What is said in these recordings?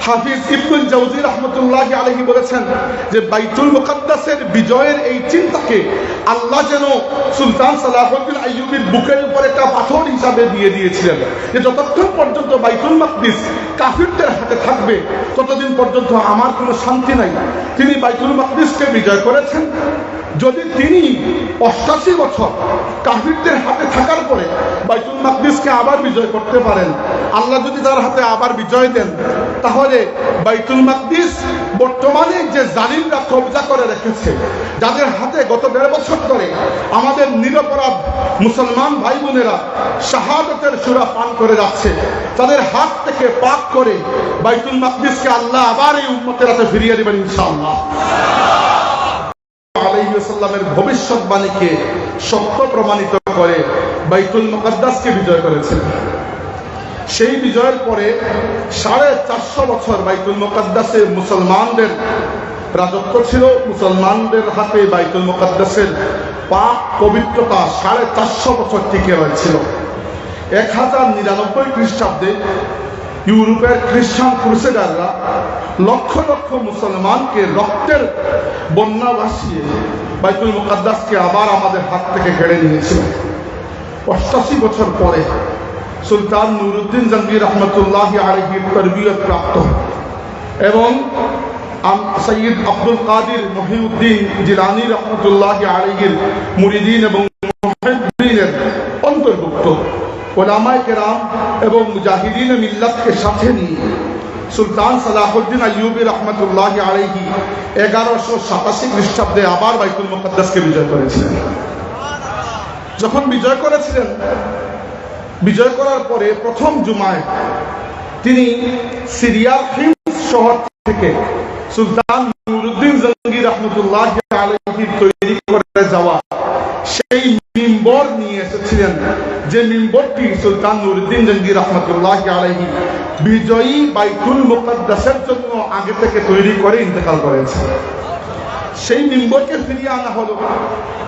হাফিজ ইবনুল জাওজি রাহমাতুল্লাহি আলাইহি বলেছেন যে বাইতুল মুকাদ্দাসের বিজয়ের এই চিন্তাকে আল্লাহ যেন সুলতান সালাহুদ্দিন আইয়ুবীর বুকের উপর একটা পাথর হিসাবে দিয়ে দিয়েছিলেন, যে যতক্ষণ পর্যন্ত বাইতুল মাকদিস কাফিরদের হাতে থাকবে ততদিন পর্যন্ত আমার কোনো শান্তি নাই। তিনি বাইতুল মাকদিসকে বিজয় করেছেন। যদি তিনি ৮৮ বছর কাফিরদের হাতে থাকার পরে বাইতুল মাকদিসকে আবার বিজয় করতে পারেন, আল্লাহ যদি তার হাতে আবার বিজয় দেন, তাহলে বাইতুল মাকদিস বর্তমানে যে জালিমরা কবজা করে রেখেছে, যাদের হাতে গত ১.৫ বছর ধরে আমাদের নিরপরাধ মুসলমান ভাই বোনেরা শাহাদাতের সূরা পান করে যাচ্ছে, তাদের হাত থেকে পাক করে বাইতুল মাকদিসকে আল্লাহ আবার এই উম্মতের হাতে ফিরিয়ে দেবেন ইনশাআল্লাহ। আলাইহি ওয়াসাল্লামের ভবিষ্যৎবাণীকে সত্য প্রমাণিত করে বাইতুল মুকাদ্দাসকে বিজয় করেছেন। সেই বিজয়ের পরে 450 বছর বাইতুল মুকাদ্দাসে মুসলমানদের রাজত্ব ছিল। মুসলমানদের হাতে বাইতুল মুকাদ্দাসের পাক পবিত্রতা 450 বছর টিকে রয়েছিল। 1099 খ্রিস্টাব্দে ইউরোপের খ্রিস্টান ক্রুসেডাররা লক্ষ লক্ষ মুসলমানকে রক্তের বন্যা ভাসিয়ে বাইতুল মুকাদ্দাসকে আবার আমাদের হাত থেকে কেড়ে নিয়েছিল। ৮৮ বছর পরে সুলতান নুরউদ্দিন জঙ্গি রহমতুল্লাহি আলাইহি তরবিয়ত প্রাপ্ত এবং সৈয়দ আব্দুল কাদির মহিউদ্দিন জিলানী রহমতুল্লাহি আলাইহির মুরিদিন এবং মুহিদ্দিনের অন্তর্ভুক্ত ওলামায়ে কেরাম এবং মুজাহিদিন মিল্লাতকে সাথে নিয়ে সুলতান সালাহুদ্দিন আইয়ুবী রহমতুল্লাহি আলাইহি 1187 খ্রিস্টাব্দে আবার বাইতুল মুকাদ্দাসকে বিজয় করেছিলেন। যখন বিজয় করেছিলেন, বিজয় করার পরে প্রথম জুমায় তিনি সিরিয়ার হিমস শহর থেকে সুলতান নুরউদ্দিন জঙ্গি রহমতুল্লাহি আলাইহি তৈরি করে যাওয়া সেই মিম্বর নিয়ে এসেছিলেন, যে মিম্বরটি সুলতান নুরউদ্দিন জঙ্গি রহমতুল্লাহি আলাইহি বিজয়ী বাইতুল মুকাদ্দাসের জন্য আগে থেকে তৈরি করে ইন্তেকাল করেছে। সেই মিম্বরকে ফিরিয়ে আনা হলো।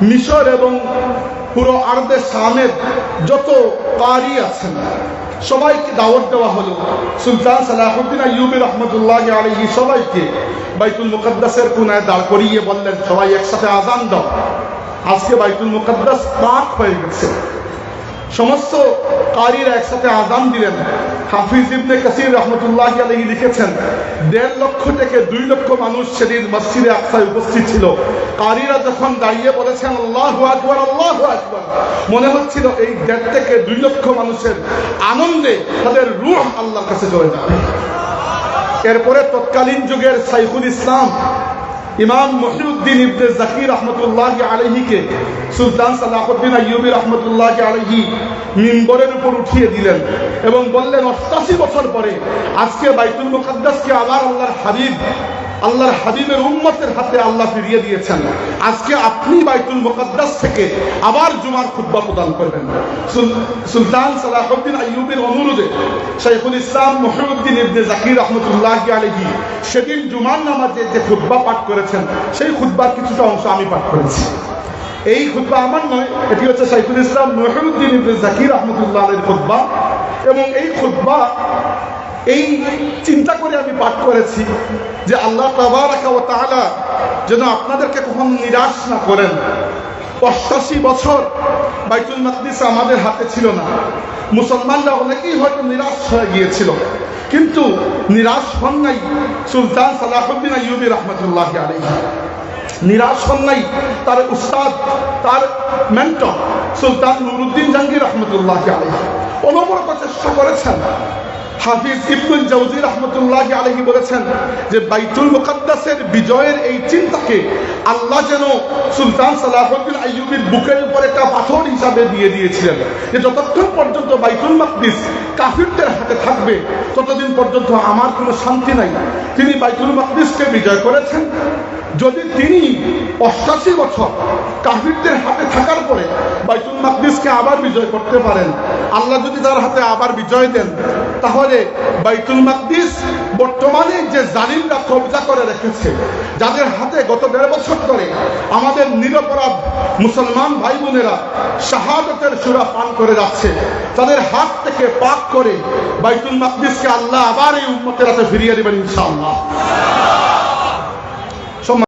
মিশর এবং পুরো আরবে শামের যত কারি আছেন সবাইকে দাওয়াত দেওয়া হলো। সুলতান সালাহুদ্দিন আইয়ুবী রহমতুল্লাহি আলাইহি সবাইকে বাইতুল মুকাদ্দাসের কোনায় দাঁড় করিয়ে বললেন, সবাই একসাথে আজান দাও, আজকে বাইতুল মুকাদ্দাস পাক হয়ে গেছে। সমস্ত কারীরা একসাথে আজান দিলেন। হাফিজ ইবনে কাসির রহমতুল্লাহি আলাইহি লিখেছেন, ১.৫ লক্ষ থেকে ২ লক্ষ মানুষ সেদিন মসজিদে আকসায় উপস্থিত ছিল। কারীরা যখন দাঁড়িয়ে বলেছেন আল্লাহু আকবার, আল্লাহু আকবার, মনে হচ্ছিল এই ১.৫ থেকে ২ লক্ষ মানুষের আনন্দে তাদের রূহ আল্লাহর কাছে চলে যাবে। এরপরে তৎকালীন যুগের শাইখুল ইসলাম ইমাম মহিউদ্দিন ইবনে জাকি রহমতুল্লাহি আলাইহিকে সুলতান সালাহুদ্দিন আইয়ুবী রহমতুল্লাহি আলাইহি মিম্বরের উপর উঠিয়ে দিলেন এবং বললেন, ৮৮ বছর পরে আজকে বাইতুল মুকাদ্দাসকে আবার আল্লাহর হাবিবের উম্মতের হাতে আল্লাহ ফিরিয়ে দিয়েছেন। আজকে আপনি বাইতুল মুকাদ্দাস থেকে আবার জুমার খুতবা প্রদান করবেন। সুলতান সালাহুদ্দিন আইয়ুবীর অনুরোধে শাইখুল ইসলাম মহিউদ্দিন ইবনে জাকি রহমতুল্লাহি আলাইহি সেদিন জুমার নামাজে যে খুতবা পাঠ করেছেন, সেই খুতবার কিছুটা অংশ আমি পাঠ করেছি। এই খুতবা আমার নয়, এটি হচ্ছে শাইখুল ইসলাম মহিউদ্দিন ইবনে জাকি রহমতুল্লাহ আলাইহির খুতবা। এবং এই খুতবা এই চিন্তা করে আমি পাঠ করেছি যে আল্লাহ তাবারাকা ওয়া তাআলা যেন আপনাদেরকে কখনো নিরাশ না করেন। ৮৮ বছর বাইতুল মাকদিস আমাদের হাতে ছিল না। মুসলমানরা অনেকেই হয়তো নিরাশ হয়ে গিয়েছিল, কিন্তু নিরাশ হন নাই সুলতান সালাহুদ্দিন আইয়ুবী রহমতুল্লাহি আলাইহি, নিরাশ হন নাই তার উস্তাদ, তার মেন্টর সুলতান নুরউদ্দিন জঙ্গি রহমতুল্লাহি আলাইহি। অনবরত চেষ্টা করেছেন। হাফিজ ইবনুল জাওজি রাহমাতুল্লাহি আলাইহি বলেছেন যে বাইতুল মুকাদ্দাসের বিজয়ের এই চিন্তাকে আল্লাহ যেন সুলতান সালাহুদ্দিন আইয়ুবীর বুকের উপর একটা পাথর হিসাবে দিয়ে দিয়েছিলেন, যে যতক্ষণ পর্যন্ত বাইতুল মাকদিস কাফিরদের হাতে থাকবে ততদিন পর্যন্ত আমার কোনো শান্তি নাই। তিনি বাইতুল মাকদিসকে বিজয় করেছেন। যদি তিনি ৮৮ বছর কাফিরদের হাতে থাকার পরে বাইতুল মাকদিসকে আবার বিজয় করতে পারেন, আল্লাহ যদি তার হাতে আবার বিজয় দেন, তাহলে করে বাইতুল মাকদিস বর্তমানে যে জালিমরা কবজা করে রেখেছে, যাদের হাতে গত 1.5 বছর ধরে আমাদের নিরপরাধ মুসলমান ভাই বোনেরা শাহাদাতের সূরা পান করে যাচ্ছে, তাদের হাত থেকে পাক করে বাইতুল মাকদিসকে আল্লাহ আবার এই উম্মতের হাতে ফিরিয়ে দেবেন ইনশাআল্লাহ।